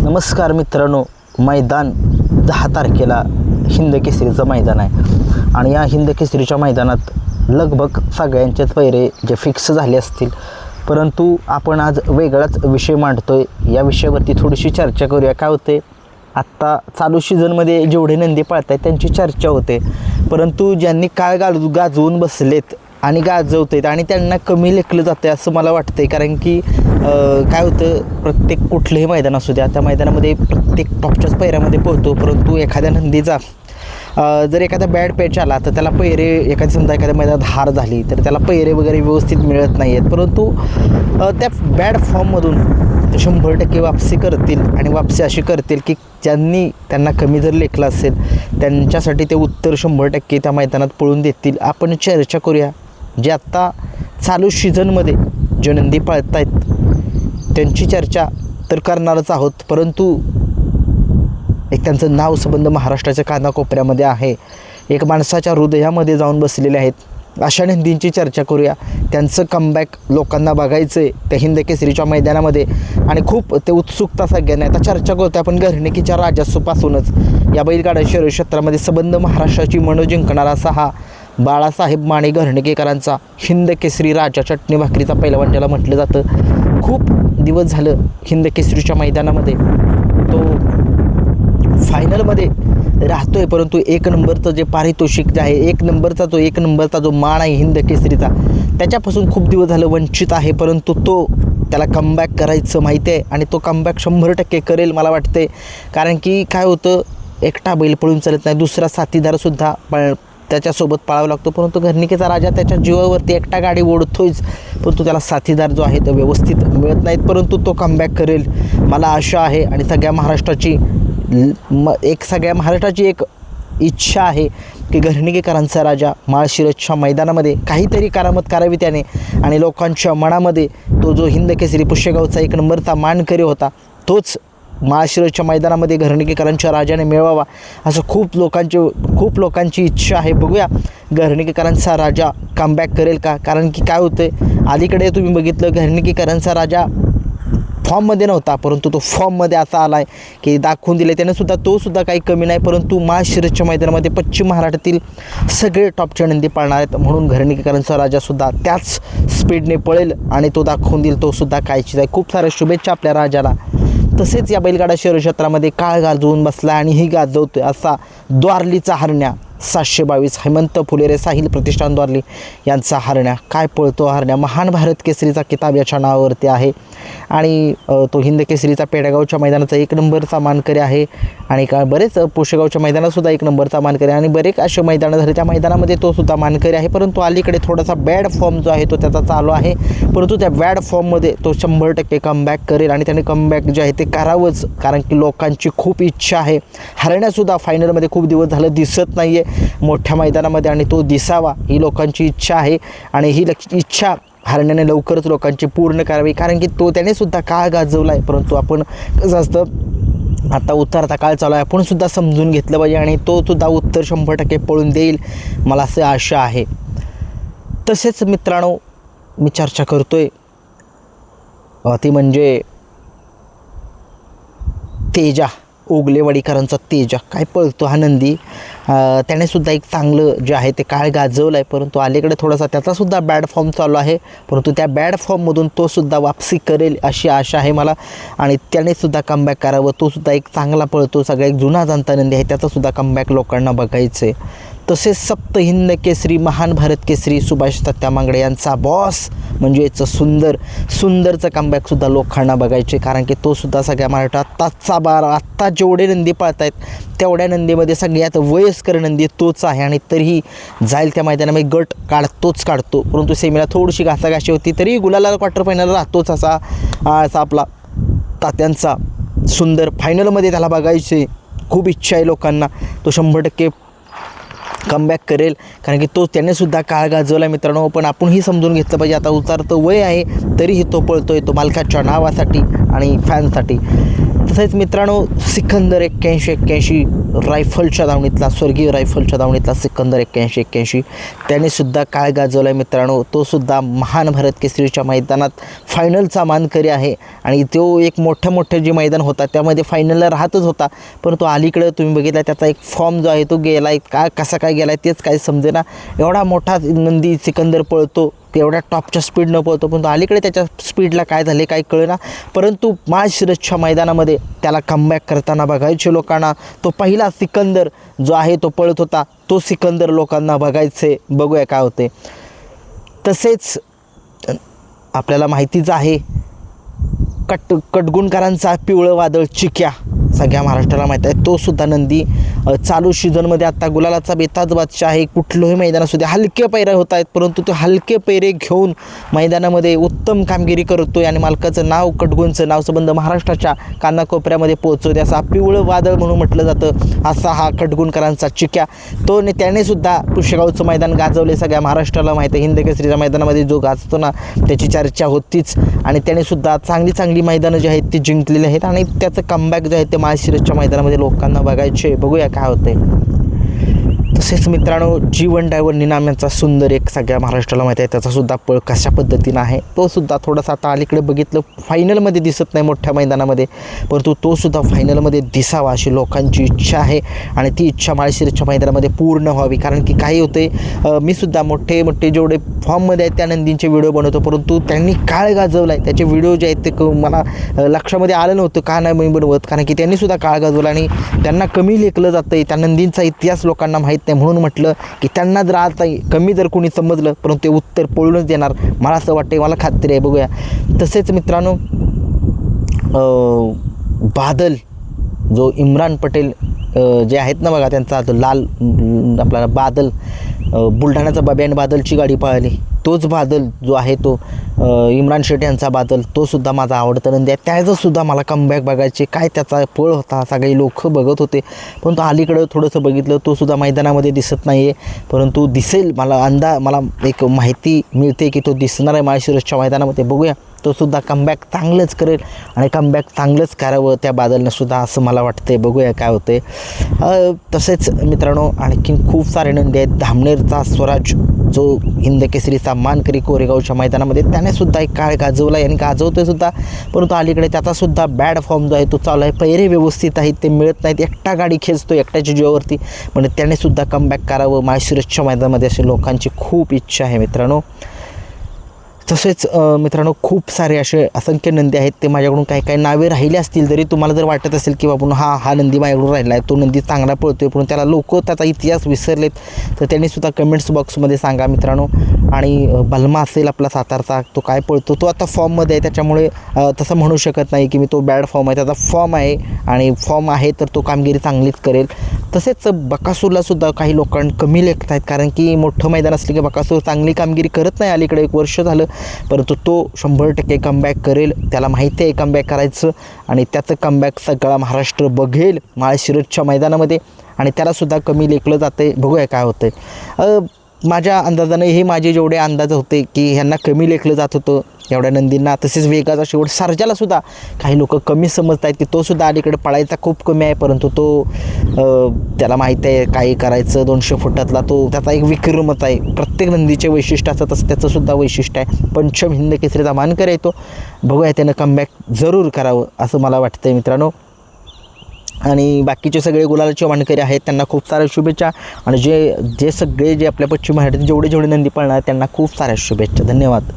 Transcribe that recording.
नमस्कार मित्रांनो, मैदान 10 तारखेला हिंद केसरीचं मैदान आहे आणि या हिंद केसरीच्या मैदानात लगभग सगळ्यांचेच पैरे जे फिक्स झाले असतील, परंतु आपण आज वेगळाच विषय मांडतोय. या विषयावरती थोडीशी चर्चा करूया. काय होते, आत्ता चालू सीझनमध्ये जेवढे नंदी पळत आहेत त्यांची चर्चा होते, परंतु ज्यांनी काळ गाजवून बसलेत आणि गाजवतात आणि त्यांना कमी लेखलं जातं असं मला वाटतं. कारण की काय होतं, प्रत्येक कुठलंही मैदान असू द्या, त्या मैदानामध्ये प्रत्येक टॉपच्याच पैऱ्यामध्ये पोहतो, परंतु एखाद्या नंदीचा जर एखादा बॅड पॅच आला तर त्याला पैरे, एखादी समजा एखाद्या मैदानात हार झाली तर त्याला पैरे वगैरे व्यवस्थित मिळत नाही आहेत, परंतु त्या बॅड फॉर्ममधून 100% वापसी करतील आणि वापसी अशी करतील की ज्यांनी त्यांना कमी जर लेखलं असेल त्यांच्यासाठी ते उत्तर 100% त्या मैदानात पळून देतील. आपण चर्चा करूया. जे आत्ता चालू सीझनमध्ये जे नंदी पळत आहेत त्यांची चर्चा तर करणारच आहोत, परंतु एक त्यांचं नाव संबंध महाराष्ट्राच्या कानाकोपऱ्यामध्ये आहे, एक माणसाच्या हृदयामध्ये जाऊन बसलेले आहेत, अशा नंदींची चर्चा करूया. त्यांचं कमबॅक लोकांना बघायचं आहे त्या हिंद केसरीच्या मैदानामध्ये आणि खूप ते उत्सुकता सगळ्यांना. आता चर्चा करतो आपण घरणिकीच्या राजासूपासूनच या बैलगाडा शर्यत क्षेत्रामध्ये संबंध महाराष्ट्राची मन जिंकणारा असा हा बाळासाहेब माने घरणिकेकरांचा हिंद केसरी राजा, चटणी भाकरीचा पैलवान ज्याला म्हटलं जातं. खूप दिवस झालं हिंद केसरीच्या मैदानामध्ये तो फायनलमध्ये राहतो आहे, परंतु एक नंबरचं जे पारितोषिक जे आहे, एक नंबरचा जो मान आहे हिंद केसरीचा, त्याच्यापासून खूप दिवस झालं वंचित आहे. परंतु त्याला कमबॅक करायचं माहिती आहे आणि तो कमबॅक 100% करेल मला वाटते. कारण की काय होतं, एकटा बैल पळून चालत नाही, दुसरा साथीदारसुद्धा त्याच्यासोबत पळावं लागतो, परंतु घरणिकेचा राजा त्याच्या जीवावरती एकटा गाडी ओढतोयच, परंतु त्याला साथीदार जो आहे तो व्यवस्थित मिळत नाहीत, परंतु तो कमबॅक करेल मला आशा आहे. आणि सगळ्या महाराष्ट्राची एक इच्छा आहे की घरणिकेकरांचा राजा माळशिरसच्या मैदानामध्ये काहीतरी करामत करावी त्याने आणि लोकांच्या मनामध्ये तो जो हिंद केसरी पुष्यगावचा 1 नंबरचा मानकरी होता तोच माळशिरसच्या मैदानामध्ये घरणिकेकरांच्या राजाने मिळवावा असं खूप लोकांची इच्छा आहे. बघूया घरणिकेकरांचा राजा कमबॅक करेल का. कारण की काय होतं, अलीकडे तुम्ही बघितलं घरणिकेकरांचा राजा फॉर्ममध्ये नव्हता, परंतु तो फॉर्ममध्ये असा आला आहे की दाखवून दिले त्याने सुद्धा, तो सुद्धा काही कमी नाही. परंतु माळशिरसच्या मैदानामध्ये पश्चिम महाराष्ट्रातील सगळे टॉपचे नंदी पळणार आहेत, म्हणून घरणिकेकरांचा राजासुद्धा त्याच स्पीडने पळेल आणि तो दाखवून देईल तो सुद्धा काय चीज आहे. खूप साऱ्या शुभेच्छा आपल्या राजाला. तसेच या बैलगाडा शर्यत क्षेत्रामध्ये काळ गाजवून बसला आणि ही गाजवतोय असा द्वारलीचा हरण्या 722 हेमंत फुलेरे साहिल प्रतिष्ठान द्वारली यांचा हरण्या. काय पळतो हरण्या, महान भारत केसरीचा किताब याच्या नावावरती आहे आणि तो हिंद केसरीचा पेडगावच्या मैदानाचा 1 नंबरचा मानकरी आहे आणि बरेच पुष्यगावच्या मैदानातसुद्धा 1 नंबरचा मानकरी आणि बरेच असे मैदानं झाले त्या मैदानामध्ये तो सुद्धा मानकरी आहे. परंतु अलीकडे थोडासा बॅड फॉर्म जो आहे तो त्याचा चालू आहे, परंतु त्या बॅड फॉर्ममध्ये तो 100% कमबॅक करेल आणि त्याने कमबॅक जे आहे ते करावंच, कारण की लोकांची खूप इच्छा आहे. हरण्यासुद्धा फायनलमध्ये खूप दिवस झालं दिसत नाही आहे मोठ्या मैदानामध्ये आणि तो दिसावा ही लोकांची इच्छा आहे आणि ही इच्छा हरण्याने लवकरच लोकांची पूर्ण करावी. कारण की त्याने सुद्धा काळ गाजवला आहे, परंतु आपण कसं असतं, आता उतरता काळ चालू आहे, आपण सुद्धा समजून घेतलं पाहिजे आणि तो सुद्धा उत्तर 100% पळून देईल मला असं आशा आहे. तसेच मित्रांनो, मी चर्चा करतोय ती म्हणजे तेजा, ओगलेवाडीकरांचा तेजा. काय पळतो हा नंदी, त्याने सुद्धा एक चांगलं जे आहे ते काळ गाजवलं आहे, परंतु अलीकडे थोडासा त्याचासुद्धा बॅड फॉर्म चालू आहे, परंतु त्या बॅड फॉर्ममधून तो सुद्धा वापसी करेल अशी आशा आहे मला आणि त्याने सुद्धा कमबॅक करावं. तो सुद्धा एक चांगला पळतो, सगळा एक जुना जाणता नंदी आहे, त्याचासुद्धा कमबॅक लोकांना बघायचं आहे. तसेच सप्त हिंद केसरी महान भारत केसरी सुभाष तात्या मांगडे यांचा बॉस म्हणजेच सुंदरचं कमबॅकसुद्धा लोकांना बघायचे, कारण की तो सुद्धा सगळ्या महाराष्ट्रात आत्ता जेवढे नंदी पळत आहेत तेवढ्या नंदीमध्ये सगळ्यात वयस्कर नंदी तोच आहे आणि तरीही जाईल त्या मैदानामध्ये गट काढतो, परंतु सेमीला थोडीशी घासाघाशी होती तरी गुलाला क्वार्टर फायनल राहतोच असा आपला तात्यांचा सुंदर. फायनलमध्ये त्याला बघायचे खूप इच्छा आहे लोकांना, तो 100% कमबॅक करेल कारण की त्याने सुद्धा काळ गाजवला मित्रांनो. पण आपणही समजून घेतलं पाहिजे, आता उतारतं वय आहे तरीही तो पळतोय, तो मालकाच्या नावासाठी आणि फॅनसाठी. तसेच मित्रांनो सिकंदर 81 रायफलच्या धावणीतला, स्वर्गीय रायफलच्या धावणीतला सिकंदर 81 त्याने सुद्धा काळ गाजवला आहे मित्रांनो. तो सुद्धा महान भारत केसरीच्या मैदानात फायनलचा मानकरी आहे आणि तो एक मोठं जे मैदान होता त्यामध्ये फायनलला राहतच होता, परंतु अलीकडे तुम्ही बघितला त्याचा एक फॉर्म जो आहे तो गेला आहे, कसा काय गेला आहे तेच काही समजेना. एवढा मोठा नंदी सिकंदर पळतो, एवढ्या टॉपच्या स्पीडनं पळतो, परंतु अलीकडे त्याच्या स्पीडला काय झाले काय कळेना. परंतु माळशिरसच्या मैदानामध्ये त्याला कमबॅक करताना बघायचे लोकांना. तो पहिला सिकंदर जो आहे तो पळत होता, तो सिकंदर लोकांना बघायचे. बघूया काय होते. तसेच आपल्याला माहितीच आहे कटगुणकरांचा पिवळं वादळ चिक्या सगळ्या महाराष्ट्राला माहीत आहे. तो सुद्धा नंदी चालू सीझनमध्ये आत्ता गुलालाचा बेताज बादशाह आहे. कुठलंही मैदान असू दे, हलके पैरे होत आहेत, परंतु ते हलके पैरे घेऊन मैदानामध्ये उत्तम कामगिरी करतो आहे आणि मालकाचं नाव, कटगुणचं नाव संबंध महाराष्ट्राच्या कानाकोपऱ्यामध्ये पोहोचवते. असा पिवळं वादळ म्हणून म्हटलं जातं असा हा कटगुणकरांचा चिक्या. त्याने सुद्धा पुष्यगावचं मैदान गाजवले, सगळ्या महाराष्ट्राला माहीत आहे. हिंदकेसरीच्या मैदानामध्ये जो गाजतो ना त्याची चर्चा होतीच आणि त्याने सुद्धा चांगली मैदानं जी आहेत ती जिंकलेली आहेत आणि त्याचं कमबॅक जे आहे ते माळशिरसच्या मैदानामध्ये लोकांना बघायचे. बघूया काय होते. तसेच मित्रांनो जीवन ड्रायव्हर निनाम्यांचा सुंदर एक सगळ्या महाराष्ट्राला माहिती आहे, त्याचासुद्धा पळ कशा पद्धतीनं आहे. तो सुद्धा थोडासा आता अलीकडे बघितलं फायनलमध्ये दिसत नाही मोठ्या मैदानामध्ये, परंतु तो सुद्धा फायनलमध्ये दिसावा अशी लोकांची इच्छा आहे आणि ती इच्छा माळशिरसच्या मैदानामध्ये पूर्ण व्हावी. कारण की काही होते, मी सुद्धा मोठे जेवढे फॉर्ममध्ये आहेत त्या नंदींचे व्हिडिओ बनवतो, परंतु त्यांनी काळ गाजवला आहे. त्याचे व्हिडिओ जे आहेत ते मला लक्षामध्ये आलं नव्हतं का नाही मी बनवत, कारण की त्यांनी सुद्धा काळ गाजवला आणि त्यांना कमी लेखलं जातं. त्या नंदींचा इतिहास लोकांना माहीत नाही, म्हणून म्हटलं की त्यांना जर आता कमी जर कोणी समजलं परंतु ते उत्तर पळूनच देणार मला असं वाटते, मला खात्री आहे. बघूया. तसेच मित्रांनो बादल जो इम्रान पटेल जे आहेत ना बघा, त्यांचा तो लाल आपला बादल, बुलढाण्याचा बाब्या आणि बादलची गाडी पळाली, तोच बादल जो आहे तो इम्रान शेठ यांचा बादल, तो सुद्धा माझा आवडता नंदी आहे. त्याचंसुद्धा मला कमबॅक बघायचे. काय त्याचा पळ होता, सगळे लोक बघत होते, परंतु अलीकडं थोडंसं बघितलं तो सुद्धा मैदानामध्ये दिसत नाही आहे, परंतु दिसेल. मला एक माहिती मिळते की तो दिसणार आहे माळशिरसच्या मैदानामध्ये. बघूया. तो सुद्धा कमबॅक चांगलंच करेल आणि कमबॅक चांगलंच करावं त्या बादलनं सुद्धा असं मला वाटते. बघूया काय होते. तसेच मित्रांनो आणखीन खूप सारे नंदी आहेत. धामणेरचा स्वराज जो हिंदकेसरीचा मानकरी कोरेगावच्या मैदानामध्ये त्याने सुद्धा एक काळ गाजवला आहे आणि गाजवतोय सुद्धा, परंतु अलीकडे त्याचासुद्धा बॅड फॉर्म जो आहे तो चालू आहे. पैरे व्यवस्थित आहेत ते मिळत नाहीत, एकटा गाडी खेचतो एकट्याच्या जीवावरती, म्हणजे त्याने सुद्धा कमबॅक करावं माळशिरसच्या मैदानामध्ये अशी लोकांची खूप इच्छा आहे मित्रांनो. तसेच मित्रांनो खूप सारे असे असंख्य नंदी आहेत, ते माझ्याकडून काही नावे राहिले असतील. जरी तुम्हाला जर वाटत असेल की बाबा हा नंदी माझ्याकडून राहिला आहे, तो नंदी चांगला पळतोय, पण त्याला लोक त्याचा इतिहास विसरलेत, तर त्यांनीसुद्धा कमेंट्स बॉक्समध्ये सांगा मित्रांनो. आणि बलमा असेल आपला सातारचा, तो काय पळतो, तो आता फॉर्ममध्ये आहे, त्याच्यामुळे तसं म्हणू शकत नाही की मी तो बॅड फॉर्म आहे. त्याचा फॉर्म आहे आणि फॉर्म आहे तर तो कामगिरी चांगलीच करेल. तसेच बकासूरलासुद्धा काही लोकांना कमी लेखत आहेत, कारण की मोठं मैदान असले की बकासूर चांगली कामगिरी करत नाही अलीकडे 1 वर्ष झालं, परंतु तो 100% कमबॅक करेल. त्याला माहिती आहे कमबॅक करायचं आणि त्याचं कमबॅक सगळा महाराष्ट्र बघेल माळशिरसच्या मैदानामध्ये आणि त्यालासुद्धा कमी लेखलं जातं आहे. बघूया काय होतं आहे. माझ्या अंदाजाने हे माझे जेवढे अंदाज होते की ह्यांना कमी लेखलं जात होतं एवढ्या नंदींना. तसेच वेगाचा शेवट सर्जालासुद्धा काही लोक कमी समजत आहेत की तोसुद्धा अलीकडे पळायचा खूप कमी आहे, परंतु तो त्याला माहीत आहे काय करायचं. 200 फुटातला तो त्याचा एक विक्रमच आहे. प्रत्येक नंदीचे वैशिष्ट्य असतं, तसं त्याचंसुद्धा वैशिष्ट्य आहे. पंचम हिंदकेसरीचा मानकरी आहे तो. बघूया त्यानं कमबॅक जरूर करावं असं मला वाटतं आहे मित्रांनो. आणि बाकीचे सगळे गुलालाचे मानकरी आहेत त्यांना खूप साऱ्या शुभेच्छा आणि जे सगळे आपल्या पश्चिम महाराष्ट्रात जेवढे नंदी पळणार त्यांना खूप साऱ्या शुभेच्छा. धन्यवाद.